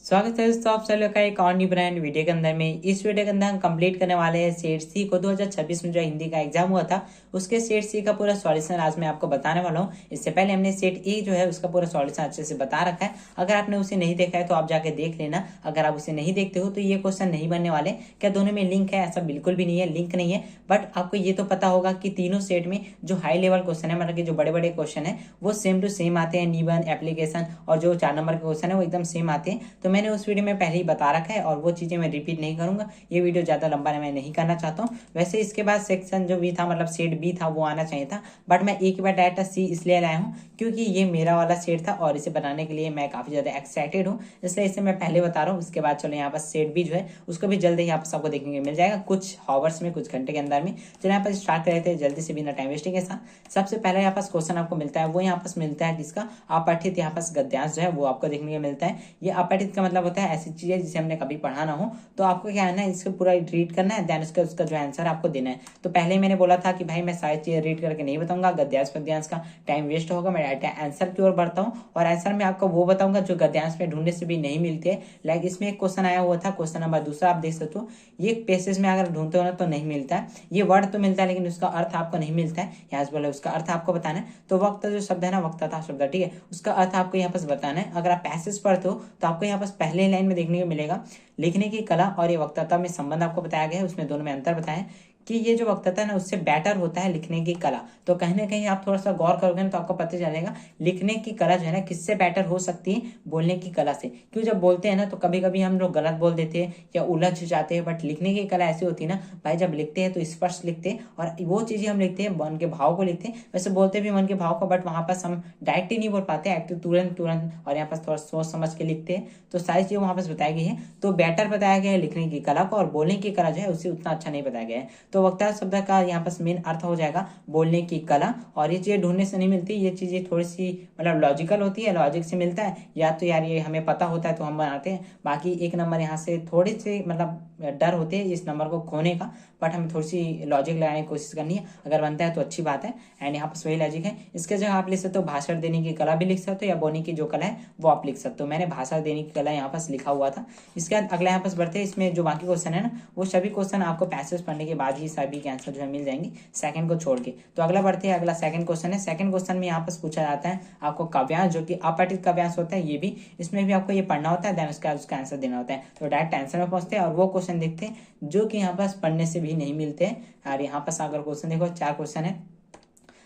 स्वागत है दोस्तों आप सभी लोग का एक और न्यू ब्रांड वीडियो के अंदर में। इस वीडियो के अंदर हम कंप्लीट करने वाले हैं सेट सी को 2026 में जो हिंदी का एग्जाम हुआ था उसके सेट सी का पूरा सॉल्यूशन आज मैं आपको बताने वाला हूं। इससे पहले हमने सेट ए जो है उसका पूरा सॉल्यूशन अच्छे से बता रखा है। अगर आपने उसे नहीं देखा है तो आप जाके देख लेना। अगर आप उसे नहीं देखते हो तो ये क्वेश्चन नहीं बनने वाले। क्या दोनों में लिंक है? ऐसा बिल्कुल भी नहीं है, लिंक नहीं है। बट आपको ये तो पता होगा कि तीनों सेट में जो हाई लेवल क्वेश्चन है, मतलब कि जो बड़े बड़े क्वेश्चन है वो सेम टू सेम आते हैं। निबंध, एप्लीकेशन और जो 4 नंबर के क्वेश्चन है वो एकदम सेम आते हैं। तो मैंने उस वीडियो में पहले ही बता रखा है और वो चीजें मैं रिपीट नहीं करूंगा। ये वीडियो ज्यादा लंबा मैं नहीं करना चाहता हूँ। वैसे इसके बाद सेक्शन जो भी था, मतलब सेट बी था, वो आना चाहिए था। बट मैं एक बार डायरेक्ट सी इसलिए लाया हूँ क्योंकि ये मेरा वाला सेट था और इसे बनाने के लिए मैं काफी ज्यादा एक्साइटेड हूँ, इसलिए इसे मैं पहले बता रहा हूँ। उसके बाद चलो यहाँ पर सेट बी जो है उसको भी जल्दी यहाँ पर सबको देखने को मिल जाएगा, कुछ हावर्स में, कुछ घंटे के अंदर में। चलो यहाँ पर स्टार्ट कर रहे थे जल्दी से बिना टाइम वेस्टिंग के साथ। सबसे पहले यहाँ पास क्वेश्चन आपको मिलता है, वो यहाँ पास मिलता है किसका? अपठित यहाँ पास गद्यांश जो है वो आपको देखने को मिलता है। ये अपठित का मतलब होता है ऐसी चीज है जिसे हमने कभी पढ़ा ना हो, तो आपको क्या है ना, इसको पूरा रीड करना है, देन उसका जो आंसर आपको देना है। तो पहले मैंने बोला था कि भाई मैं सारी चीजें रीड करके नहीं बताऊंगा, गद्यांश पद्यांश का टाइम वेस्ट होगा। मैं डायरेक्ट आंसर की ओर बढ़ता हूँ और आंसर में आपको वो बताऊंगा जो गद्यांश में ढूंढने से भी नहीं मिलते। लाइक इसमें एक क्वेश्चन आया हुआ था, क्वेश्चन नंबर दूसरा, आप देख सकते हो। ये पेसेज में अगर ढूंढते हो ना तो नहीं मिलता है, ये वर्ड तो मिलता है लेकिन उसका अर्थ आपको नहीं मिलता है। यहाँ से बोले उसका अर्थ आपको बताना है। तो वक्त जो शब्द है ना, वक्ता था शब्द, ठीक है, उसका अर्थ आपको यहाँ पास बताना है। अगर आप पैसेज पढ़ते हो तो आपको यहाँ पास पहले लाइन में देखने को मिलेगा लिखने की कला और ये वक्तृता में संबंध आपको बताया गया है। उसमें दोनों में अंतर बताया है कि ये जो वक्तृता है ना उससे बेटर होता है लिखने की कला। तो कहीं ना कहीं आप थोड़ा सा गौर करोगे ना तो आपको पता चलेगा लिखने की कला जो है ना किससे बेटर हो सकती है, बोलने की कला से। क्यों, जब बोलते हैं ना तो कभी कभी हम लोग गलत बोल देते हैं या उलझ जाते हैं, बट लिखने की कला ऐसी होती है ना भाई, जब लिखते हैं तो स्पष्ट लिखते हैं और वो चीजें हम लिखते हैं, मन के भाव को लिखते हैं। वैसे बोलते भी मन के भाव को, बट वहां पर हम डायरेक्ट ही नहीं बोल पाते, एक्टिव तुरंत तुरंत, और यहाँ पर थोड़ा सोच समझ के लिखते हैं। तो सारी चीजें वहां पर बताई गई है। तो बेटर बताया गया है लिखने की कला को, और बोलने की कला जो है उसे उतना अच्छा नहीं बताया गया है। तो वक्ता शब्द का यहाँ पर मेन अर्थ हो जाएगा बोलने की कला। और ये चीजें ढूंढने से नहीं मिलती, ये चीजें थोड़ी सी मतलब लॉजिकल होती है, लॉजिक से मिलता है। या तो यार ये हमें पता होता है तो हम बनाते हैं। बाकी एक नंबर यहाँ से थोड़ी सी मतलब डर होते हैं इस नंबर को खोने का, बट हमें थोड़ी सी लॉजिक लगाने की कोशिश करनी है। अगर बनता है तो अच्छी बात है। एंड यहाँ पर वही लॉजिक है। इसके जगह आप लिख सकते हो भाषण देने की कला भी लिख सकते हो, या बोलने की जो कला है वो आप लिख सकते हो। मैंने भाषण देने की कला यहाँ पर लिखा हुआ था। इसके बाद अगला यहाँ पर बढ़ते हैं। इसमें जो बाकी क्वेश्चन है ना वो सभी क्वेश्चन आपको पैसेज पढ़ने के बाद ही सभी के आंसर जो है मिल जाएंगे, सेकंड को छोड़ के। तो अगला बढ़ते हैं, अगला सेकंड क्वेश्चन है। सेकंड क्वेश्चन में यहाँ पर पूछा जाता है आपको काव्यांश, जो कि अपठित काव्यांश होता है, ये भी इसमें भी आपको ये पढ़ना होता है, देन उसका आंसर देना होता है। तो डायरेक्ट आंसर में पहुंचते हैं और वो क्वेश्चन देखते हैं जो कि यहाँ पास पढ़ने से भी नहीं मिलते हैं। और यहाँ पास अगर क्वेश्चन देखो 4 क्वेश्चन है।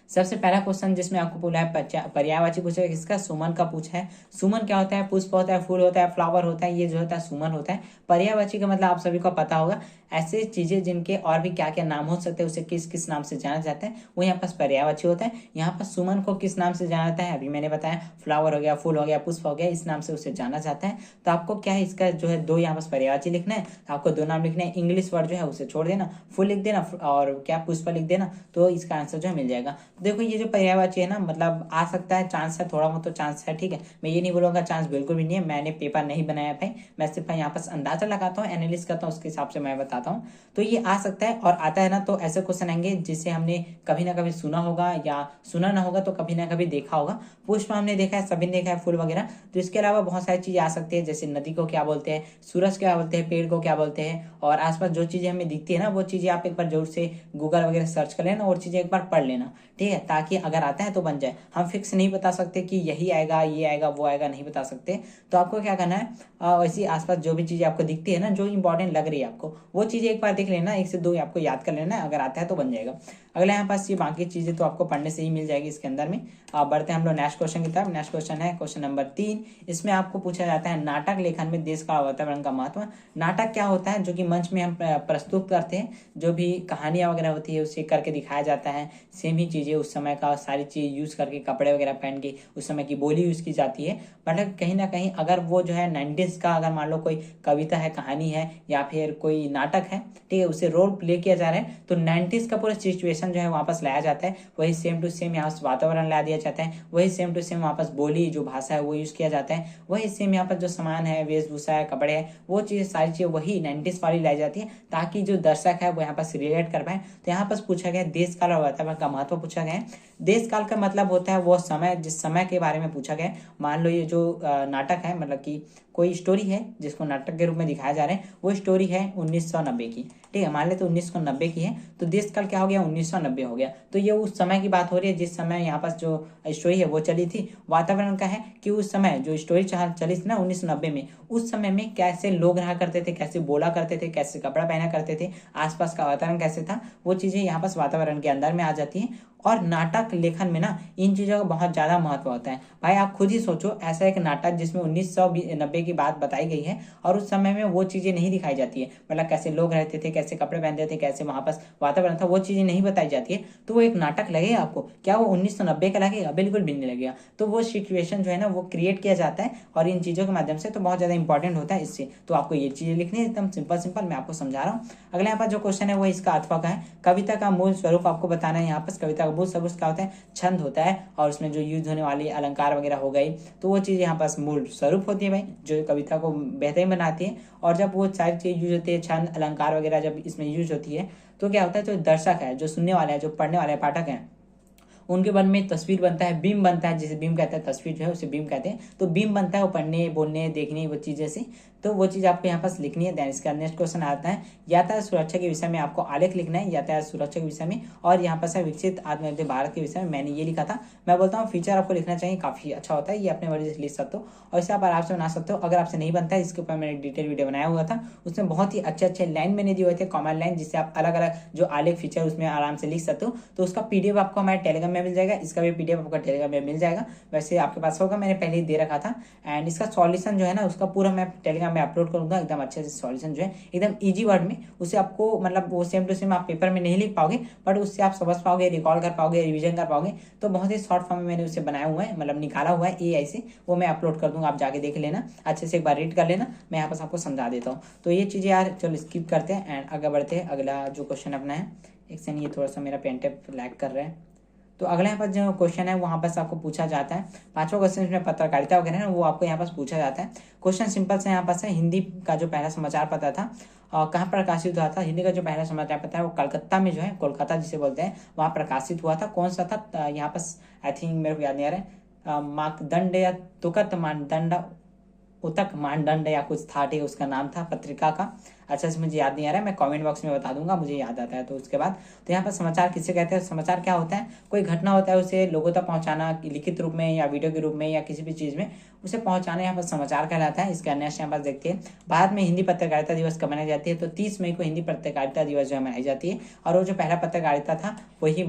सबसे पहला क्वेश्चन जिसमें आपको पूछा है पर्यायवाची पूछा है, किसका? सुमन का पूछा है। सुमन क्या होता है? पुष्प होता है, फूल होता है, फ्लावर होता है, ये जो होता है सुमन होता है। पर्यायवाची का मतलब आप सभी को पता होगा, ऐसे चीजें जिनके और भी क्या क्या नाम हो सकते हैं उसे किस किस नाम से जाना जाता है, वो यहाँ पास पर्यायवाची होता है। यहाँ पर सुमन को किस नाम से जाना जाता है अभी मैंने बताया, फ्लावर हो गया, फूल हो गया, पुष्प हो गया, इस नाम से उसे जाना जाता है। तो आपको क्या है, इसका जो है 2 यहाँ पास पर्यायवाची लिखना है। तो आपको 2 नाम लिखना है, इंग्लिश वर्ड जो है उसे छोड़ देना, फूल लिख देना और क्या पुष्प लिख देना, तो इसका आंसर जो है मिल जाएगा। देखो ये जो पर्यायवाची है ना, मतलब आ सकता है, चांस है, थोड़ा बहुत तो चांस है, ठीक है। मैं ये नहीं बोलूंगा चांस बिल्कुल भी नहीं है, मैंने पेपर नहीं बनाया भाई, मैं सिर्फ यहाँ पास अंदाजा लगाता हूँ, एनालिसिस करता हूँ, उसके हिसाब से मैं बताता हूँ। तो ये आ सकता है, और आता है ना तो ऐसे क्वेश्चन आएंगे जिसे हमने कभी ना कभी सुना होगा, या सुना ना होगा तो कभी ना कभी देखा होगा। पुष्प हमने देखा है, सभी ने देखा है, फूल वगैरह। तो इसके अलावा बहुत सारी चीजें आ सकती है, जैसे नदी को क्या बोलते हैं, सूरज क्या बोलते हैं, पेड़ को क्या बोलते हैं, और आसपास जो चीजें हमें दिखती है ना वो चीजें आप एक बार जरूर से गूगल वगैरह सर्च कर लेना और चीजें एक बार पढ़ लेना, ठीक है, ताकि अगर आता है तो बन जाए। हम फिक्स नहीं बता सकते कि यही आएगा, ये आएगा, वो आएगा, नहीं बता सकते। तो आपको क्या करना है, वैसी आसपास जो भी चीजें आपको दिखती है ना, जो इंपॉर्टेंट लग रही है आपको, वो चीजें एक बार देख लेना, 1 से 2 आपको याद कर लेना है, अगर आता है तो बन जाएगा। अगला यहाँ पास ये बाकी चीजें तो आपको पढ़ने से ही मिल जाएगी इसके अंदर में। आप बढ़ते हैं हम लोग नेक्स्ट क्वेश्चन की तरफ। नेक्स्ट क्वेश्चन है क्वेश्चन नंबर 3। इसमें आपको पूछा जाता है नाटक लेखन में देश का वातावरण का महत्व। नाटक क्या होता है? जो कि मंच में हम प्रस्तुत करते हैं, जो भी कहानियां वगैरह होती है उसे करके दिखाया जाता है। सेम ही चीजें उस समय का सारी चीज यूज करके, कपड़े वगैरह पहन के उस समय की बोली यूज की जाती है। मतलब कहीं ना कहीं अगर वो जो है 90s का, अगर मान लो कोई कविता है, कहानी है, या फिर कोई नाटक है, ठीक है, उसे रोल प्ले किया जा रहा है, तो 90s का पूरा सिचुएशन जो है वापस लाया जाता है। वही सेम टू सेम यहाँ से वातावरण ला दिया जाता है, वही सेम टू सेम वापस बोली, जो भाषा है वो यूज किया जाता है, वही सेम यहाँ पर जो सामान है, वेशभूषा है, कपड़े है, वो चीज सारी चीजें वही 90s वाली लाई जाती है, ताकि जो दर्शक है वो यहाँ पर रिलेट कर पाए। तो यहाँ पर पूछा गया देश काल और वातावरण का महत्व पूछा पूछा गया है। देश काल का मतलब होता है वो समय, जिस समय के बारे में पूछा गया है। मान लो ये जो नाटक है, मतलब कि कोई स्टोरी है जिसको नाटक के रूप में दिखाया जा रहा है, वो स्टोरी है 1990 की, ठीक है, मान लेते 1990 की है, तो देश काल क्या हो गया, 1990 हो गया। तो ये उस समय की बात हो रही है जिस समय यहाँ पास जो स्टोरी है वो चली थी। वातावरण का है कि उस समय जो स्टोरी चली थी ना 1990 में, उस समय में कैसे लोग रहा करते थे, कैसे बोला करते थे, कैसे कपड़ा पहना करते थे, आसपास का वातावरण कैसे था, वो चीजें यहाँ पास वातावरण के अंदर में आ जाती है। और नाटक लेखन में ना इन चीज़ों का बहुत ज़्यादा महत्व होता है। भाई आप खुद ही सोचो, ऐसा एक नाटक जिसमें 1990 की बात बताई गई है और उस समय में वो चीज़ें नहीं दिखाई जाती है, मतलब कैसे लोग रहते थे, कैसे कपड़े पहनते थे, कैसे वहाँ पास वातावरण था, वो चीज़ें नहीं बताई जाती है, तो वो एक नाटक लगेगा आपको? क्या वो 1990 का लगेगा? बिल्कुल भी नहीं लगेगा। तो वो सिचुएशन जो है ना वो क्रिएट किया जाता है और इन चीज़ों के माध्यम से, तो बहुत ज़्यादा इंपॉर्टेंट होता है इससे। तो आपको ये चीज़ें लिखनी है, एकदम सिंपल सिंपल मैं आपको समझा रहा हूँ। अगले यहाँ पर जो क्वेश्चन है वो इसका अथवा का है। कविता का मूल स्वरूप आपको बताना है। यहाँ पर कविता का मूल स्वरूप क्या होता है? छंद होता है, और उसमें जो यूज होने वाली अलंकार वगैरह हो गई, तो वो चीज़ यहाँ पास मूल स्वरूप होती है भाई, जो कविता को बेहतरीन बनाती है। और जब वो सारी चीज यूज होती है, छंद अलंकार वगैरह जब इसमें यूज होती है, तो क्या होता है, जो दर्शक है, जो सुनने वाला है, जो पढ़ने वाले पाठक हैं, उनके मन में तस्वीर बनता है, बीम बनता है, जिसे बीम कहते हैं, तस्वीर जो है उसे बीम कहते हैं। तो बीम बनता है वो पढ़ने, बोलने, देखने, वो चीज़ जैसे, तो वो चीज़ आपको यहाँ पास लिखनी है। देन इसका नेक्स्ट क्वेश्चन आता है, यातायात सुरक्षा के विषय में आपको आलेख लिखना है, यातायात सुरक्षा के विषय में। और यहाँ पास है विकसित आत्मनिर्भर भारत के विषय में, मैंने ये लिखा था। मैं बोलता हूँ फीचर आपको लिखना चाहिए, काफ़ी अच्छा होता है, ये अपने वर्ड से लिख सकते हो और इसे आप आराम से बना सकते हो। अगर आपसे नहीं बनता है, इसके ऊपर मैंने डिटेल वीडियो बनाया हुआ था, उसमें बहुत ही अच्छे अच्छे लाइन मैंने दिए हुए थे, कॉमन लाइन, जिससे आप अलग अलग जो आलेख फीचर उसमें आराम से लिख सकते हो। तो उसका पीडीएफ आपको हमारे टेलीग्राम में मिल जाएगा, इसका भी पीडीएफ आपको टेलीग्राम में मिल जाएगा, वैसे आपके पास होगा, मैंने पहले ही दे रखा था। एंड इसका सॉल्यूशन जो है ना उसका पूरा मैं टेलीग्राम में अपलोड करूंगा, एकदम अच्छे से सॉल्यूशन जो है एकदम इजी वर्ड में, उसे आपको मतलब वो सेम टू सेम आप पेपर में नहीं लिख पाओगे, बट उससे आप समझ पाओगे, रिकॉल कर पाओगे, रिविजन कर पाओगे। तो बहुत ही शॉर्ट फॉर्म में मैंने उसे बनाया हुआ है, मतलब निकाला हुआ है एआई से, वो मैं अपलोड कर दूंगा, आप जाके देख लेना, अच्छे से एक बार रीड कर लेना, मैं यहाँ पास आपको समझा देता हूँ। तो ये चीज़ें यार चलो स्किप करते हैं एंड आगे बढ़ते हैं। अगला जो क्वेश्चन अपना है, एक सेकंड, ये थोड़ा सा मेरा पेन टेप लैग कर रहा है। तो अगला यहाँ पर जो क्वेश्चन है वहाँ पर आपको पूछा जाता है, पांचवा क्वेश्चन में पत्रकारिता वगैरह है वो आपको यहाँ पास पूछा जाता है। क्वेश्चन सिंपल से यहाँ पास है, हिंदी का जो पहला समाचार पत्र था कहाँ प्रकाशित हुआ था? हिंदी का जो पहला समाचार पत्र है वो कलकत्ता में जो है, कोलकाता जिसे बोलते हैं, वहाँ प्रकाशित हुआ था। कौन सा था यहाँ पास, आई थिंक मेरे को याद नहीं आ रहा है, मानदंड या तुकत मानदंड, उतक मानदंड या कुछ था, ठीक, उसका नाम था पत्रिका का, अच्छा से मुझे याद नहीं आ रहा है, मैं कमेंट बॉक्स में बता दूंगा, मुझे याद आता है। तो उसके बाद तो यहाँ पर समाचार किसे कहते हैं? समाचार क्या होता है? कोई घटना होता है उसे लोगों तक पहुंचाना, लिखित रूप में या वीडियो के रूप में या किसी भी चीज़ में उसे पहुंचाना, यहाँ पर समाचार कहलाता है। इसका नेक्स्ट यहाँ पर देखते हैं, भारत में हिंदी पत्रकारिता दिवस कब मनाई जाती है? तो 30 मई को हिंदी पत्रकारिता दिवस जो है मनाई जाती है। और वो जो पहला पत्रकारिता था वही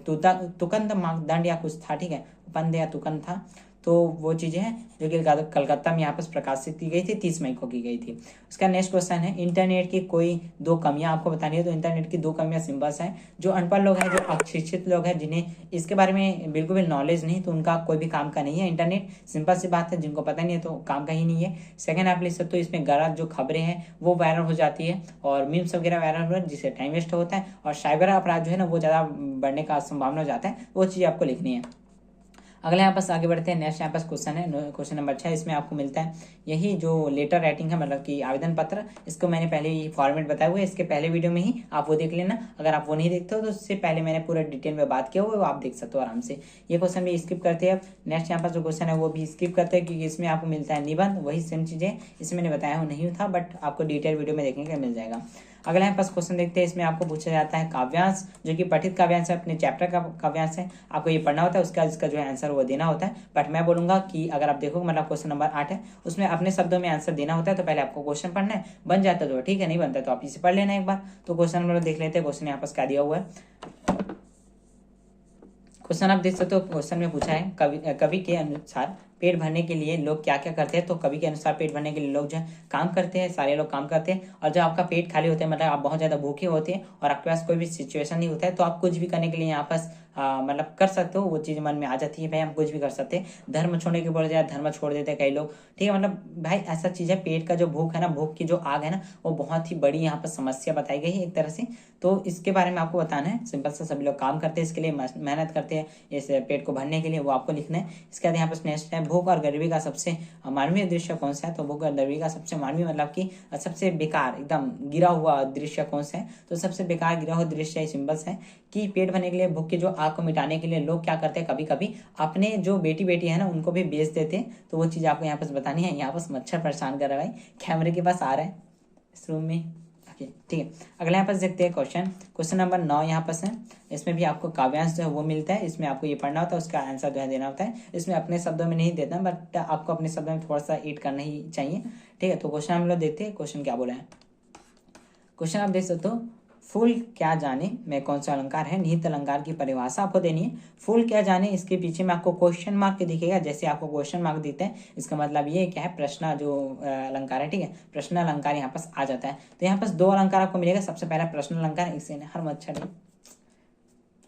तुकंद मानदंड या कुछ था, ठीक है, उपंद या तुकंद था। तो वो चीज़ें हैं जो कि कलकत्ता में यहाँ पर प्रकाशित की गई थी, 30 मई को की गई थी। उसका नेक्स्ट क्वेश्चन है, इंटरनेट की कोई दो कमियां आपको बतानी है। तो इंटरनेट की दो कमियां सिंपल्स हैं, जो अनपढ़ लोग हैं, जो अशिक्षित लोग हैं, जिन्हें इसके बारे में बिल्कुल भी नॉलेज नहीं, तो उनका कोई भी काम का नहीं है इंटरनेट, सिंपल सी बात है, जिनको पता नहीं है तो काम का ही नहीं है। सेकंड आप लिख सकते हो, इसमें गलत जो खबरें हैं वो वायरल हो जाती है और मीम्स वगैरह वायरल हो, जिससे टाइम वेस्ट होता है और साइबर अपराध जो है ना वो ज़्यादा बढ़ने का संभावना हो जाता है, वो चीज़ आपको लिखनी है। अगले यहाँ पास आगे बढ़ते हैं, नेक्स्ट यहाँ पास क्वेश्चन है, क्वेश्चन नंबर 6, इसमें आपको मिलता है यही जो लेटर राइटिंग है, मतलब कि आवेदन पत्र, इसको मैंने पहले ही फॉर्मेट बताया हुआ है, इसके पहले वीडियो में ही आप वो देख लेना। अगर आप वो नहीं देखते हो तो उससे पहले मैंने पूरा डिटेल में बात किया हुआ है, वो आप देख सकते हो आराम से। ये क्वेश्चन भी स्किप करते हैं। नेक्स्ट यहाँ पास जो क्वेश्चन है वो भी स्किप करते हैं, क्योंकि इसमें आपको मिलता है निबंध, वही सेम चीज़ें इसमें मैंने बताया वो नहीं था, बट आपको डिटेल वीडियो में देखने का मिल जाएगा। अगला यहाँ पास क्वेश्चन देखते हैं, इसमें आपको पूछा जाता है काव्यांश, जो कि पठित काव्यांश है, अपने चैप्टर का काव्यांश है, आपको ये पढ़ना होता है, उसका इसका जो है आंसर वो देना होता है। बट मैं बोलूंगा कि अगर आप देखोगे, मतलब क्वेश्चन नंबर 8 है, उसमें अपने शब्दों में आंसर देना होता है, तो पहले आपको क्वेश्चन पढ़ना है, बन जाता है तो ठीक है, नहीं बनता तो आप इसे पढ़ लेना एक बार। तो क्वेश्चन नंबर देख लेते हैं, क्वेश्चन यहाँ पास क्या दिया हुआ है। क्वेश्चन आप देख सकते हो, क्वेश्चन में पूछा है कवि के अनुसार पेट भरने के लिए लोग क्या क्या करते हैं। तो कवि के अनुसार पेट भरने के लिए लोग जो है काम करते हैं, सारे लोग काम करते हैं। और जब आपका पेट खाली होता है, मतलब आप बहुत ज़्यादा भूखे होते हैं और आपके पास कोई भी सिचुएशन नहीं होता है, तो आप कुछ भी करने के लिए यहाँ पास मतलब कर सकते हो, वो चीज़ मन में आ जाती है, भाई हम कुछ भी कर सकते हैं। धर्म छोड़ने के बोले जाए, धर्म छोड़ देते हैं कई लोग, ठीक है, मतलब भाई ऐसा चीज़ है, पेट का जो भूख है ना, भूख की जो आग है ना, वो बहुत ही बड़ी यहाँ पर समस्या बताई गई है एक तरह से। तो इसके बारे में आपको बताना है, सिंपल सा, सभी लोग काम करते हैं, इसके लिए मेहनत करते हैं इस पेट को भरने के लिए, वो आपको लिखना है। इसके बाद यहाँ पर नेक्स्ट है, भूख और गरीबी का सबसे मानवीय दृश्य कौन सा है। तो भूख और गरीबी का सबसे मानवीय मतलब कि सबसे बेकार, एकदम गिरा हुआ दृश्य कौन सा है। तो सबसे बेकार गिरा हुआ दृश्य सिंबल्स है कि पेट भरने के लिए भूख की जो आग को मिटाने के लिए लोग क्या करते हैं, कभी कभी अपने जो बेटी बेटी है ना उनको भी बेच देते हैं। तो वो चीज़ आपको यहाँ पास बतानी है। यहाँ पास मच्छर परेशान कर रहा है भाई, कैमरे के पास आ रहा है इस रूम में। ओके ठीक है, अगला यहाँ पास देखते हैं क्वेश्चन नंबर 9 यहाँ पास है। इसमें भी आपको काव्यांश जो है वो मिलता है। इसमें आपको ये पढ़ना होता है, उसका आंसर जो है देना होता है। इसमें अपने शब्दों में नहीं देता, बट आपको अपने शब्दों में थोड़ा सा एड करना ही चाहिए। ठीक है, तो क्वेश्चन हम लोग देखते हैं। क्वेश्चन क्या बोला है, क्वेश्चन आप देख सकते हो, फूल क्या जाने में कौन सा अलंकार है। निहित अलंकार की परिभाषा आपको देनी है। फूल क्या जाने, इसके पीछे में आपको क्वेश्चन मार्क दिखेगा। जैसे आपको क्वेश्चन मार्क दिखते हैं, इसका मतलब ये क्या है, प्रश्न जो अलंकार है। ठीक है, प्रश्न अलंकार यहाँ पास आ जाता है। तो यहाँ पास 2 अलंकार आपको मिलेगा। सबसे पहला प्रश्न अलंकार, इसे हर मच्छर है।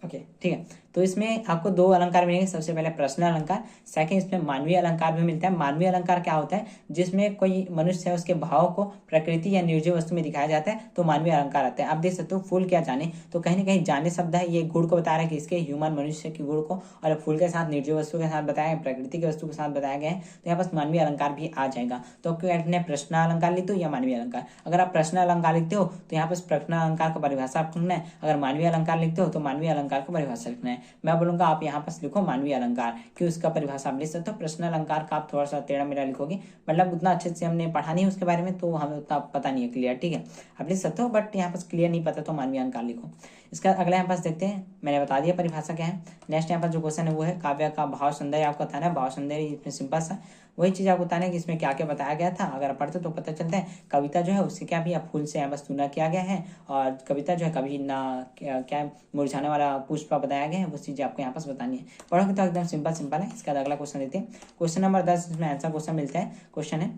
ओके ठीक है, तो इसमें आपको 2 अलंकार मिलेंगे। सबसे पहले प्रश्न अलंकार, सेकंड इसमें मानवीय अलंकार भी मिलता है। मानवीय अलंकार क्या होता है, जिसमें कोई मनुष्य है उसके भाव को प्रकृति या निर्जीव वस्तु में दिखाया जाता है, तो मानवीय अलंकार आता है। आप देख सकते हो फूल क्या जाने, तो कहीं ना कहीं जाने शब्द है, ये गुण को बता रहा है कि इसके ह्यूमन मनुष्य के गुण को, और फूल के साथ निर्जीव वस्तु के साथ बताया गया, प्रकृति की वस्तु के साथ बताया गया है। तो यहाँ पास मानवीय अलंकार भी आ जाएगा। तो आपको प्रश्न अलंकार लिखते हो या मानवीय अलंकार। अगर आप प्रश्न अलंकार लिखते हो तो यहाँ पास प्रश्न अलंकार का परिभाषा आपको लिखना है। अगर मानवीय अलंकार लिखते हो तो मानवीय अलंकार को परिभाषा लिखना है। मैं बोलूंगा आप यहाँ पास लिखो मानवीय अलंकार, कि उसका परिभाषा आप लिख सकते हो। प्रश्न अलंकार का आप थोड़ा सा टेढ़ा मेढ़ा लिखोगे, मतलब उतना अच्छे से हमने पढ़ा नहीं उसके बारे में, तो हमें उतना पता नहीं है क्लियर। ठीक है, आप लिख सकते हो, बट यहाँ पास क्लियर नहीं पता तो मानवीय अलंकार लिखो। इसका अगला यहाँ पास देखते हैं, मैंने बता दिया परिभाषा क्या है। नेक्स्ट यहाँ पास जो क्वेश्चन है वो है काव्य का भाव सौंदर्य आपको बताना है। भाव सौंदर्य इसमें सिंपल सा वही चीज आपको बताना है कि इसमें क्या क्या बताया गया था। अगर पढ़ते तो पता चलता है। कविता जो है उससे क्या भी फूल से यहाँ बस तुलना किया गया है, और कविता जो है कभी ना क्या मुरझाने वाला पुष्प बताया गया है, वो चीजें आपको यहाँ पास बतानी है। पढ़ोगे तो एकदम सिंपल है। इसका अगला क्वेश्चन देते हैं, क्वेश्चन नंबर 10, इसमें आंसर क्वेश्चन मिलता है। क्वेश्चन है,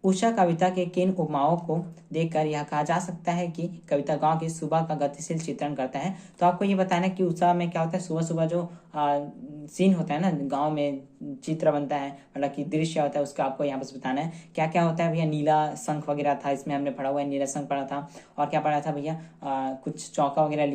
उषा कविता के किन उपमाओं को देखकर यह कहा जा सकता है कि कविता गांव की सुबह का गतिशील चित्रण करता है। तो आपको ये बताना है कि उषा में क्या होता है, सुबह सुबह जो सीन होता है ना, गांव में चित्र बनता है, मतलब कि दृश्य होता है, उसका आपको यहाँ पर बताना है क्या क्या होता है। भैया नीला शंख वगैरह था, इसमें हमने पढ़ा हुआ है, नीला शंख पढ़ा था। और क्या पढ़ा था भैया, कुछ चौका वगैरह,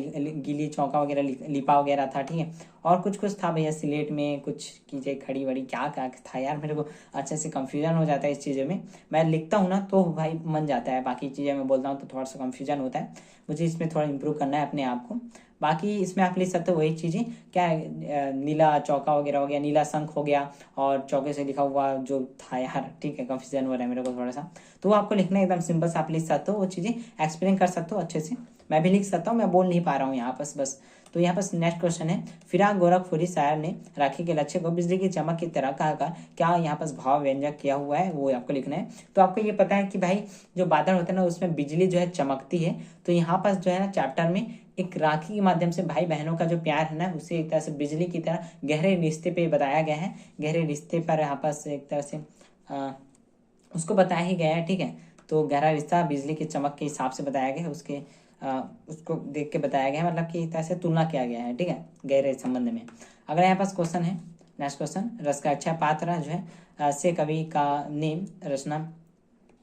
गीली चौका वगैरह लिपा वगैरह था। ठीक है, और कुछ कुछ था भैया सिलेट में कुछ कीजिए खड़ी बड़ी, क्या क्या था यार, मेरे को अच्छे से कंफ्यूजन हो जाता है इस चीज़ों में। मैं लिखता हूँ ना तो भाई मन जाता है, बाकी चीज़ें मैं बोलता हूँ तो थोड़ा सा कंफ्यूजन होता है। मुझे इसमें थोड़ा इंप्रूव करना है अपने आप को। बाकी इसमें आप लिख सकते हो वही चीज़ें, क्या है, नीला चौका वगैरह हो गया, नीला शंख हो गया, और चौके से लिखा हुआ जो था यार। ठीक है, कंफ्यूजन हो रहा है मेरे को थोड़ा सा, तो आपको लिखना है एकदम सिंपल से। आप लिख सकते हो वो चीज़ें, एक्सप्लेन कर सकते हो अच्छे से। मैं भी लिख सकता हूँ, मैं बोल नहीं पा रहा हूँ यहाँ पास बस। तो यहाँ पास नेक्स्ट क्वेश्चन है, फिराक गोरखपुरी शायर ने राखी के लक्ष्य को बिजली की चमक की तरह कहकर क्या यहाँ पास भाव व्यंजक किया हुआ है, वो आपको लिखना है। तो आपको ये पता है कि भाई जो बादल होते हैं ना उसमें बिजली जो है चमकती है। तो यहाँ पास जो है ना चैप्टर में एक राखी के माध्यम से भाई बहनों का जो प्यार है ना, उसे एक तरह से बिजली की तरह गहरे रिश्ते पे बताया गया है। गहरे रिश्ते पर यहाँ पास एक तरह से उसको बताया ही गया है। ठीक है, तो गहरा रिश्ता बिजली की चमक के हिसाब से बताया गया है, उसको देख के बताया गया है, मतलब कि एक तरह से तुलना किया गया है। ठीक है, गहरे संबंध में। अगला यहाँ पास क्वेश्चन है, नेक्स्ट क्वेश्चन, रस का अच्छा पात्र जो है से कवि का नेम रचना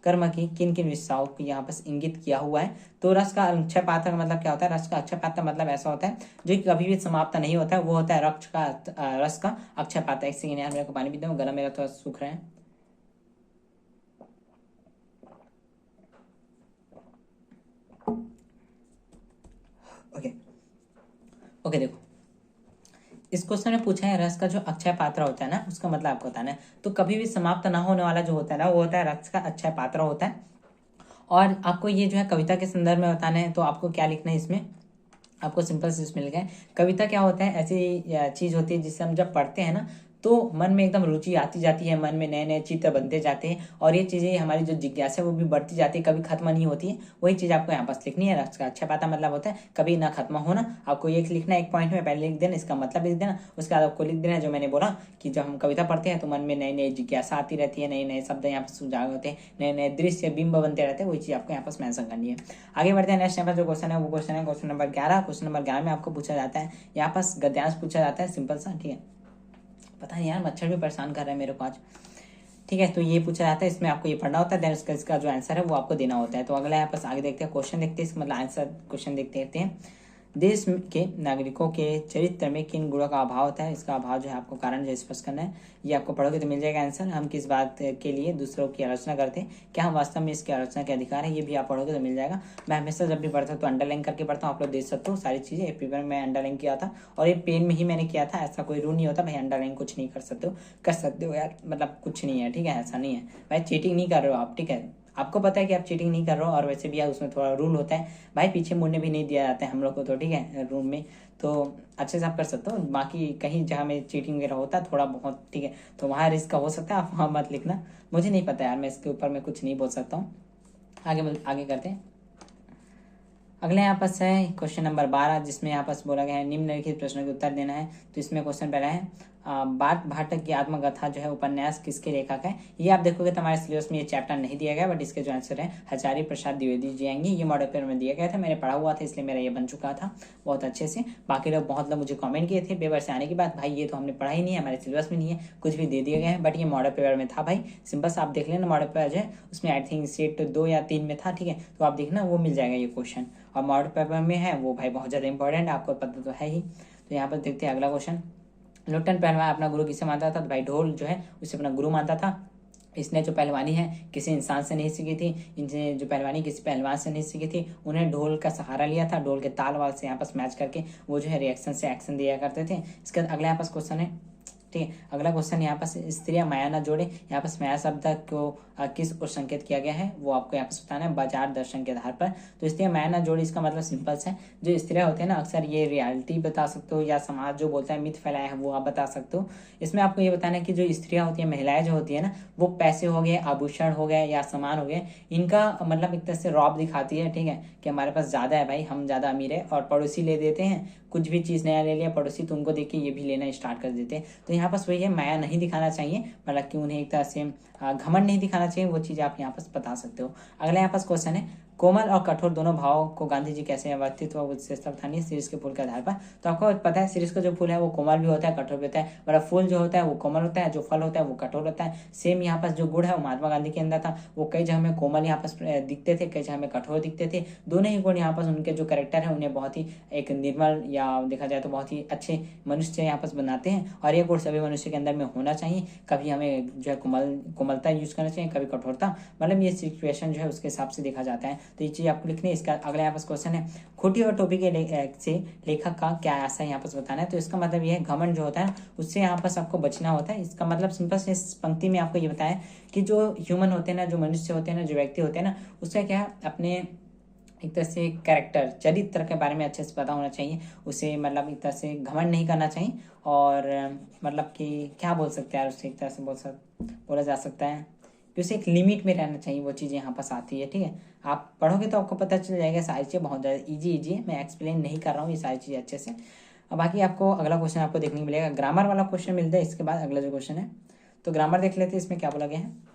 कर्म की किन किन विशेषताओं को यहाँ पास इंगित किया हुआ है। तो रस का अक्षय पात्र का मतलब क्या होता है, रस का अक्षय पात्र मतलब ऐसा होता है जो कि कभी भी समाप्त नहीं होता है, वो होता है रस का अक्षय पात्र। एक सेकंड यार, मेरे को पानी पीता हूँ, गला मेरा थोड़ा सूख रहा है। ओके देखो, इस क्वेश्चन में पूछा है रस का जो अक्षय पात्र होता है ना, उसका मतलब आपको बताना है। तो कभी भी समाप्त ना होने वाला जो होता है ना, वो होता है रस का अक्षय पात्र होता है। और आपको ये जो है कविता के संदर्भ में बताना है, तो आपको क्या लिखना है इसमें, आपको सिंपल से मिल गया। कविता क्या होता है, ऐसी चीज होती है जिसे हम जब पढ़ते हैं ना तो मन में एकदम रुचि आती जाती है, मन में नए नए चित्र बनते जाते हैं, और ये चीज़ें हमारी जो जिज्ञासा है वो भी बढ़ती जाती है, कभी खत्म नहीं होती है। वही चीज़ आपको यहाँ पास लिखनी है। रस का अच्छा पाता मतलब होता है कभी ना खत्म होना। आपको ये लिखना है, एक पॉइंट में पहले लिख देना, इसका मतलब लिख देना, उसके बाद आपको लिख देना जो मैंने बोला कि जब हम कविता पढ़ते हैं तो मन में नई नई जिज्ञासा आती रहती है, नए नए शब्द यहाँ पर उजागर होते हैं, नए नए दृश्य बिंब बनते रहते हैं। वही चीज़ आपको यहाँ पास मेंशन करनी है। आगे बढ़ते हैं, नेक्स्ट यहाँ पर जो क्वेश्चन है वो क्वेश्चन है क्वेश्चन नंबर 11। क्वेश्चन नंबर 11 में आपको पूछा जाता है, यहाँ पास गद्यांश पूछा जाता है सिंपल सा। ठीक है, पता नहीं यार मच्छर भी परेशान कर रहा है मेरे को आज। ठीक है, तो ये पूछा जाता है, इसमें आपको ये पढ़ना होता है, देन इसका जो आंसर है वो आपको देना होता है। तो अगला यहाँ पास आगे देखते हैं, क्वेश्चन देखते हैं, इसका मतलब आंसर क्वेश्चन देखते हैं। देश के नागरिकों के चरित्र में किन गुणों का अभाव होता है, इसका अभाव जो है आपको कारण जो स्पष्ट करना है। ये आपको पढ़ोगे तो मिल जाएगा आंसर। हम किस बात के लिए दूसरों की आलोचना करते हैं, क्या हम वास्तव में इसकी आलोचना के अधिकार है, ये भी आप पढ़ोगे तो मिल जाएगा। मैं हमेशा जब भी पढ़ता हूँ तो अंडरलाइन करके पढ़ता हूँ, आप लोग देख सकते हो सारी चीज़ें। पेपर में अंडरलाइन किया था और ये पेन में ही मैंने किया था, ऐसा कोई रूल नहीं होता भाई अंडरलाइन कुछ नहीं कर सकते हो यार, मतलब कुछ नहीं है, ठीक है, ऐसा नहीं है भाई, चीटिंग नहीं कर रहे हो आप, ठीक है। आपको पता है कि आप चीटिंग नहीं कर रहे हो, और वैसे भी यार उसमें थोड़ा रूल होता है भाई, पीछे मुड़ने भी नहीं दिया जाता है हम लोग को, तो ठीक है रूम में, तो अच्छे से आप कर सकते हो। बाकी कहीं जहाँ में चीटिंग वगैरह होता है थोड़ा बहुत, ठीक है, तो वहाँ रिस्क हो सकता है, आप वहाँ मत लिखना। मुझे नहीं पता यार, मैं इसके ऊपर मैं कुछ नहीं बोल सकता हूँ। आगे करते हैं। अगले यहाँ पास है क्वेश्चन नंबर 12, जिसमें यहाँ पास बोला गया है निम्नलिखित प्रश्नों के उत्तर देना है। तो इसमें क्वेश्चन पहला है बात भाटक की आत्मकथा जो है उपन्यास किसके लेखक है। ये आप देखोगे तो हमारे सिलेबस में ये चैप्टर नहीं दिया गया, बट इसके जो आंसर है हजारी प्रसाद द्विवेदी जी आएंगे। ये मॉडल पेपर में दिया गया था, मैंने पढ़ा हुआ था इसलिए मेरा ये बन चुका था बहुत अच्छे से। बाकी लोग बहुत लोग मुझे कमेंट किए थे पेपर से आने के बाद, भाई ये तो हमने पढ़ा ही नहीं है, हमारे सिलेबस में नहीं है, कुछ भी दे दिया गया है, बट ये मॉडल पेपर में था भाई। सिंपल से आप देख लेना मॉडल पेपर जो है उसमें आई थिंक सेट 2 या 3 में था, ठीक है, तो आप देखना वो मिल जाएगा ये क्वेश्चन। और मॉडल पेपर में है वो भाई बहुत ज़्यादा इंपॉर्टेंट है, आपको पता तो है ही। तो यहाँ पर देखते हैं अगला क्वेश्चन। लोटन पहलवान अपना गुरु किसे मानता था, तो भाई ढोल जो है उसे अपना गुरु मानता था। इसने जो पहलवानी है किसी इंसान से नहीं सीखी थी, इनसे जो पहलवानी किसी पहलवान से नहीं सीखी थी, उन्हें ढोल का सहारा लिया था, ढोल के ताल वाल से यहाँ पास मैच करके वो जो है रिएक्शन से एक्शन दिया करते थे। इसके बाद अगला यहाँ पास क्वेश्चन है, ठीक है, अगला क्वेश्चन यहाँ पास स्त्रियां माया न जोड़े, यहाँ पास माया शब्द को किस ओर संकेत किया गया है वो आपको यहाँ पास बताना है बाजार दर्शन के आधार पर। तो स्त्रियां माया न जोड़े इसका मतलब सिंपल है, जो स्त्रियां होते हैं ना अक्सर ये रियलिटी बता सकते हो या समाज जो बोलता है मिथ फैलाया है वो आप बता सकते हो। इसमें आपको ये बताना है कि जो स्त्रियां होती है महिलाएं जो होती है ना, वो पैसे हो गए, आभूषण हो गए या सामान हो गए, इनका मतलब एक तरह से रौब दिखाती है, ठीक है, कि हमारे पास ज़्यादा है भाई, हम ज़्यादा अमीर है, और पड़ोसी ले देते हैं कुछ भी चीज़ नया ले लिया पड़ोसी, तो उनको देख के ये भी लेना स्टार्ट कर देते हैं। तो यहाँ पास वही है, माया नहीं दिखाना चाहिए, मतलब कि उन्हें एक तरह से घमंड नहीं दिखाना चाहिए, वो चीज़ आप यहाँ पास बता सकते हो। अगला यहाँ पास क्वेश्चन है कोमल और कठोर दोनों भावों को गांधी जी कैसे अवस्थित हुआ विशेषता बतानी है शीर्ष के फूल के आधार पर। तो आपको पता है शीर्ष का जो फूल है वो कोमल भी होता है कठोर भी होता है, मतलब फूल जो होता है वो कोमल होता है, जो फल होता है वो कठोर होता है। सेम यहाँ पास जो गुण है वो महात्मा गांधी के अंदर था, वो कई जगह में कोमल यहाँ पास दिखते थे, कई जगह में कठोर दिखते थे। दोनों ही गुण यहाँ पास उनके जो कैरेक्टर है उन्हें बहुत ही एक निर्मल या देखा जाए तो बहुत ही अच्छे मनुष्य यहाँ पास बनाते हैं, और ये गुण सभी मनुष्य के अंदर में होना चाहिए। कभी हमें जो है कोमलता यूज करना चाहिए, कभी कठोरता, मतलब ये सिचुएशन जो है उसके हिसाब से देखा जाता है। तो ये चीज़ आपको लिखनी है। इसका अगला यहाँ पास क्वेश्चन है खूंटी और टोपी के से लेखक का क्या ऐसा यहाँ पास बताना है। तो इसका मतलब ये है घमंड जो होता है उससे यहाँ पास आपको बचना होता है। इसका मतलब सिंपल से इस पंक्ति में आपको ये बताया कि जो ह्यूमन होते हैं ना, जो मनुष्य होते हैं ना, जो व्यक्ति होते हैं ना, उसका क्या अपने एक तरह से कैरेक्टर चरित्र के बारे में अच्छे से पता होना चाहिए। उसे मतलब एक तरह से घमंड नहीं करना चाहिए, और मतलब कि क्या बोल सकते हैं यार, उससे एक तरह से बोला जा सकता है कि उसे एक लिमिट में रहना चाहिए, वो चीज़ें यहाँ पास आती है, ठीक है। आप पढ़ोगे तो आपको पता चल जाएगा, सारी चीज़ें बहुत ज़्यादा इजी है, मैं एक्सप्लेन नहीं कर रहा हूँ ये सारी चीज़ें अच्छे से। अब बाकी आपको अगला क्वेश्चन आपको देखने को मिलेगा, ग्रामर वाला क्वेश्चन मिलता है इसके बाद अगला जो क्वेश्चन है। तो ग्रामर देख लेते हैं, इसमें क्या बोला गया है।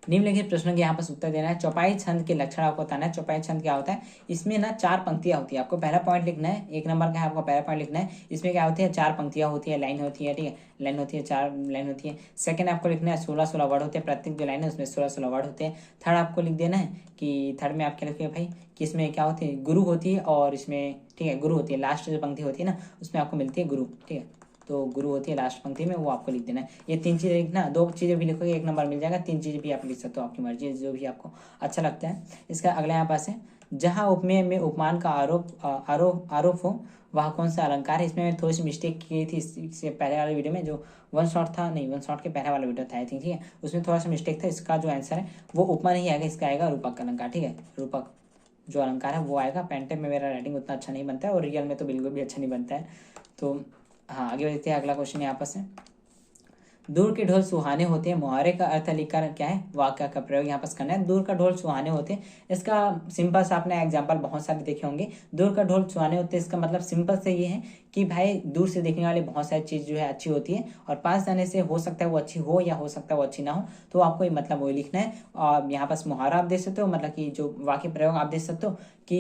निम्नलिखित प्रश्नों के यहाँ पर उत्तर देना है। चौपाई छंद के लक्षण आपको बताना है। चौपाई छंद क्या होता है, इसमें ना 4 पंक्तियां होती है, आपको पहला पॉइंट लिखना है, 1 नंबर का है आपको पहला पॉइंट लिखना है। इसमें क्या होती है, 4 पंक्तियां होती है, लाइन होती है, ठीक है, लाइन होती है, 4 लाइन होती है। सेकंड आपको लिखना है 16-16 वर्ड होते हैं, प्रत्येक जो लाइन है उसमें 16-16 वर्ड होते हैं। थर्ड आपको लिख देना है कि थर्ड में आप क्या लिखिए भाई कि इसमें क्या होती है, गुरु होती है, और इसमें ठीक है गुरु होती है, लास्ट जो पंक्ति होती है ना उसमें आपको मिलती है गुरु, ठीक है, तो गुरु होती है लास्ट पंक्ति में, वो आपको लिख देना है। ये 3 चीज़ें लिखना, 2 चीज़ें भी लिखोगे 1 नंबर मिल जाएगा, 3 चीज़ें भी आप लिख सकते हो, आपकी मर्जी है, जो भी आपको अच्छा लगता है। इसका अगला यहाँ पास है जहाँ उपमेय में उपमान का आरोप हो वह कौन सा अलंकार है। इसमें मैं थोड़ी सी मिस्टेक की थी इससे पहले वाले वीडियो में, जो वन शॉट था, नहीं वन शॉट के पहले वाला वीडियो था आई थिंक, ठीक है, उसमें थोड़ा सा मिस्टेक था। इसका जो आंसर है वो उपमा नहीं आएगा, इसका आएगा रूपक अलंकार, ठीक है, रूपक जो अलंकार है वो आएगा। पेंटेन में मेरा राइटिंग उतना अच्छा नहीं बनता है, और रियल में तो बिल्कुल भी अच्छा नहीं बनता है। तो हाँ आगे बढ़ते हैं, अगला क्वेश्चन यहाँ पर से दूर के ढोल सुहाने होते हैं, मुहावरे का अर्थ लिखकर क्या है, वाक्य का प्रयोग यहाँ पास करना है। दूर का ढोल सुहाने होते हैं, इसका सिंपल सा आपने एग्जांपल बहुत सारे देखे होंगे। दूर का ढोल सुहाने होते हैं, इसका मतलब सिंपल से ये है कि भाई दूर से देखने वाली बहुत सारी चीज़ जो है अच्छी होती है, और पास जाने से हो सकता है वो अच्छी हो या हो सकता है वो अच्छी ना हो, तो आपको मतलब वही लिखना है। और यहाँ पास मुहावरा आप दे सकते हो, मतलब कि जो वाक्य प्रयोग आप दे सकते हो कि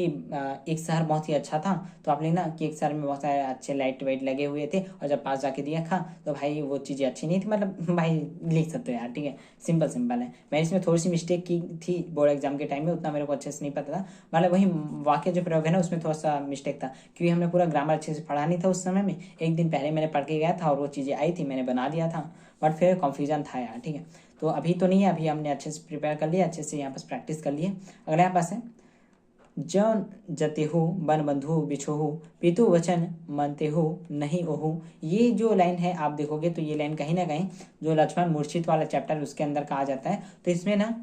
एक शहर बहुत ही अच्छा था, तो आप लिखना कि एक शहर में बहुत सारे अच्छे लाइट वाइट लगे हुए थे, और जब पास जाके दिया खा तो भाई वो चीज़ें अच्छी नहीं थी, मतलब भाई लिख सकते हो यार, ठीक है। सिंपल सिंपल है। मैं इसमें थोड़ी सी मिस्टेक की थी बोर्ड एग्जाम के टाइम में, उतना मेरे को अच्छे से नहीं पता था, मतलब वही वाक्य जो प्रयोग है ना उसमें थोड़ा सा मिस्टेक था, क्योंकि हमने पूरा ग्रामर अच्छे से पढ़ा नहीं था उस समय में। एक दिन पहले मैंने पढ़ के गया था और वो चीज़ें आई थी, मैंने बना दिया था, बट फिर कन्फ्यूजन था यार, ठीक है। तो अभी तो नहीं है, अभी हमने अच्छे से प्रिपेयर कर लिया, अच्छे से यहाँ पास प्रैक्टिस कर लिए। अगला यहाँ पास है, जौन जतेहु बन बंधु बिछोहु पितु वचन मनतेहु नहीं ओहु। ये जो लाइन है आप देखोगे तो ये लाइन कहीं ना कहीं जो लक्ष्मण मूर्छित वाला चैप्टर उसके अंदर कहा जाता है। तो इसमें ना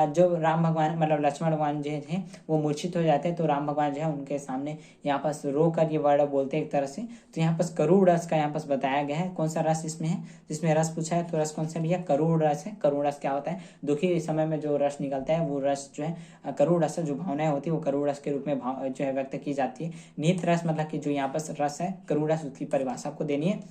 जो राम भगवान मतलब लक्ष्मण भगवान जो है वो मूर्छित हो जाते हैं, तो राम भगवान जो है उनके सामने यहाँ पास रो कर ये वर्ड बोलते हैं एक तरह से। तो यहाँ पास करुण रस का यहाँ पास बताया गया है। कौन सा रस इसमें है, जिसमें रस पूछा है तो रस कौन सा भैया, करुण रस है। करुण रस क्या होता है, दुखी समय में जो रस निकलता है वो रस जो है करुण रस, जो भावनाएं होती है वो करुण रस के रूप में भाव जो है व्यक्त की जाती है। निहित रस मतलब कि जो यहाँ पर रस है करुण रस, उसकी परिभाषा आपको देनी है।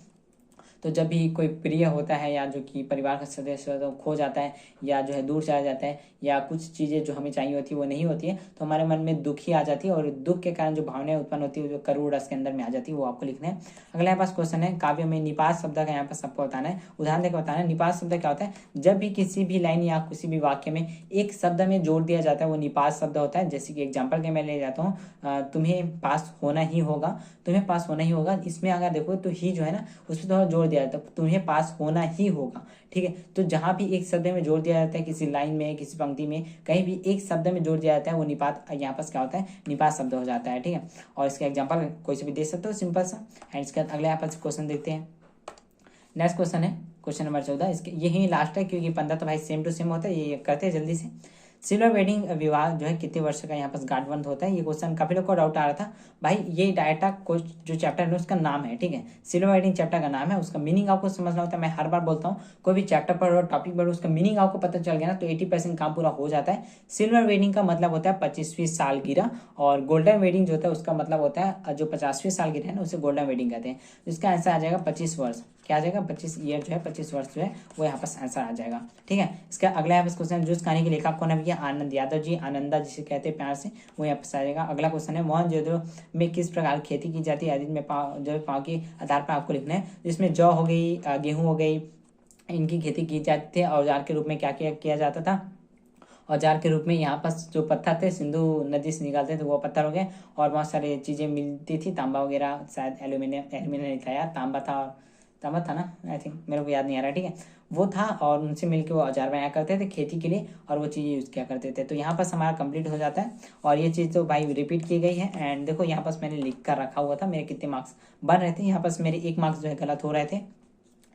तो जब भी कोई प्रिय होता है या जो कि परिवार का सदस्य तो खो जाता है या जो है दूर चला जाता है या कुछ चीज़ें जो हमें चाहिए होती है वो नहीं होती है, तो हमारे मन में दुख ही आ जाती है, और दुख के कारण जो भावनाएं उत्पन्न होती है जो करुण रस के अंदर में आ जाती है वो आपको लिखना है। अगला यहाँ पास क्वेश्चन है, काव्य में निपात शब्द का यहाँ पास आपको बताना है। उदाहरण देकर बताना है। निपात शब्द क्या होता है, जब भी किसी भी लाइन या किसी भी वाक्य में एक शब्द में जोड़ दिया जाता है वो निपात शब्द होता है। जैसे कि एग्जाम्पल के मैं ले जाता हूँ, तुम्हें पास होना ही होगा, तुम्हें पास होना ही होगा, इसमें अगर देखो तो ही जो है ना उसमें थोड़ा जोड़ दिया जाता है, तुम्हें पास होना ही होगा, ठीक है। तो जहां भी एक शब्द में जोड़ दिया जाता है, किसी लाइन में किसी पंक्ति में कहीं भी एक शब्द में जोड़ दिया जाता है वो निपात यहाँ पास क्या होता है, निपात शब्द हो जाता है, ठीक है। और इसका एग्जाम्पल कोई से भी दे सकते हो सिंपल सा। एंड इसके बाद अगले यहाँ पास क्वेश्चन देखते हैं। नेक्स्ट क्वेश्चन है क्वेश्चन नंबर 14। इसके यही लास्ट है क्योंकि 15 तो भाई सेम टू सेम होता है, ये करते हैं जल्दी से। सिल्वर वेडिंग विवाह जो है कितने वर्ष का यहाँ पास गांठबंध होता है, ये क्वेश्चन काफी लोग को डाउट आ रहा था। भाई ये डाटा जो चैप्टर है उसका नाम है, ठीक है। सिल्वर वेडिंग चैप्टर का नाम है, उसका मीनिंग आपको समझना होता है। मैं हर बार बोलता हूँ कोई भी चैप्टर पढ़ो टॉपिक पढ़ो उसका मीनिंग आपको पता चल गया ना तो 80% काम पूरा हो जाता है। सिल्वर वेडिंग का मतलब होता है 25वीं सालगिरह, और गोल्डन वेडिंग जो होता है उसका मतलब होता है जो 50वीं सालगिरह है ना उसे गोल्डन वेडिंग कहते हैं। इसका आंसर आ जाएगा 25 वर्ष। क्या आ जाएगा, 25 ईयर जो है 25 वर्ष जो है वो यहाँ पास आंसर आ जाएगा, ठीक है। इसका अगला यहाँ पास क्वेश्चन, जो इस कहानी के लेखक कौन है भैया, आनंद यादव जी, आनंदा जिसे कहते हैं प्यार से, वो यहाँ पास आ जाएगा। अगला क्वेश्चन है, मोहनजोदड़ो में किस प्रकार खेती की जाती है, आदि में जो पाँव के आधार पर आपको लिखना है। जिसमें जौ हो गई, गेहूँ हो गई, इनकी खेती की जाती थी। औजार के रूप में क्या किया जाता था, औजार के रूप में यहाँ पास जो पत्थर थे सिंधु नदी से निकालते थे वो पत्थर हो गए, और बहुत सारी चीज़ें मिलती थी, तांबा वगैरह, शायद एल्यूमिनियम नहीं था यार, तांबा था, और तांबा था ना आई थिंक, मेरे को याद नहीं आ रहा, ठीक है वो था। और उनसे मिलकर वो औजार बनाया करते थे खेती के लिए और वो चीज़ें यूज़ किया करते थे। तो यहाँ पास हमारा कंप्लीट हो जाता है, और ये चीज़ तो भाई रिपीट की गई है। एंड देखो यहाँ पास मैंने लिख कर रखा हुआ था मेरे कितने मार्क्स बन रहे थे, यहाँ पास मेरे 1 मार्क्स जो है गलत हो रहे थे।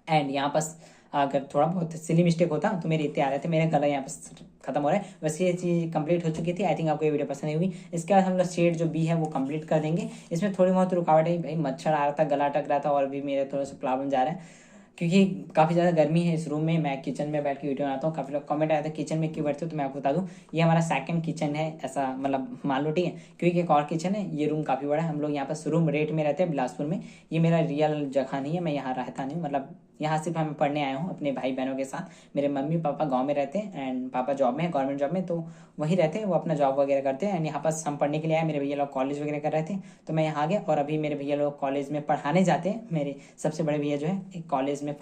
एंड यहाँ पास अगर थोड़ा बहुत सिली मिस्टेक होता तो मेरे इतने आ रहे थे, मेरे गला यहाँ पास खत्म हो रहा है। वैसे ये चीज़ कंप्लीट हो चुकी थी। आई थिंक आपको ये वीडियो पसंद आई होगी। इसके बाद हम लोग शेड जो बी है वो कंप्लीट कर देंगे। इसमें थोड़ी बहुत रुकावट है भाई, मच्छर आ रहा था, गला अटक रहा था, और भी मेरे थोड़ा सा प्रॉब्लम जा रहा है क्योंकि काफ़ी ज़्यादा गर्मी है इस रूम में। मैं किचन में बैठ के वीडियो बनाता हूँ। काफ़ी लोग कमेंट आया था किचन में क्यों बैठते हो, तो मैं आपको बता दूँ ये हमारा सेकंड किचन है, ऐसा मतलब मान लो, ठीक है। क्योंकि एक और किचन है, ये रूम काफ़ी बड़ा है। हम लोग यहाँ पर रूम रेट में रहते हैं बिलासपुर में। ये मेरा रियल जगह नहीं है, मैं यहाँ रहता नहीं, मतलब यहाँ सिर्फ मैं पढ़ने आया हूँ अपने भाई बहनों के साथ। मेरे मम्मी पापा गांव में रहते हैं एंड पापा जॉब में है, गवर्नमेंट जॉब में, तो वहीं रहते हैं, वो अपना जॉब वगैरह करते हैं। एंड यहाँ पास हम पढ़ने के लिए आए, मेरे भैया लोग कॉलेज वगैरह कर रहे थे तो मैं यहाँ आ गया। और अभी मेरे भैया लोग कॉलेज में पढ़ाने जाते हैं। मेरे सबसे बड़े भैया जो है एक कॉलेज में,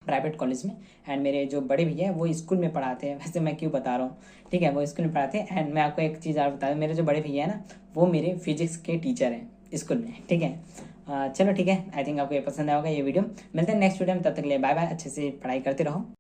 प्राइवेट कॉलेज में, एंड मेरे जो बड़े भैया हैं वो स्कूल में पढ़ाते हैं। वैसे मैं क्यों बता रहा हूँ, ठीक है, वो स्कूल में पढ़ाते हैं। एंड मैं आपको एक चीज़ और बता दूँ, मेरे जो बड़े भैया हैं ना वो मेरे फिजिक्स के टीचर हैं स्कूल में, ठीक है। चलो ठीक है, आई थिंक आपको ये पसंद आएगा ये वीडियो। मिलते हैं नेक्स्ट वीडियो में, तब तक के लिए बाय बाय। अच्छे से पढ़ाई करते रहो।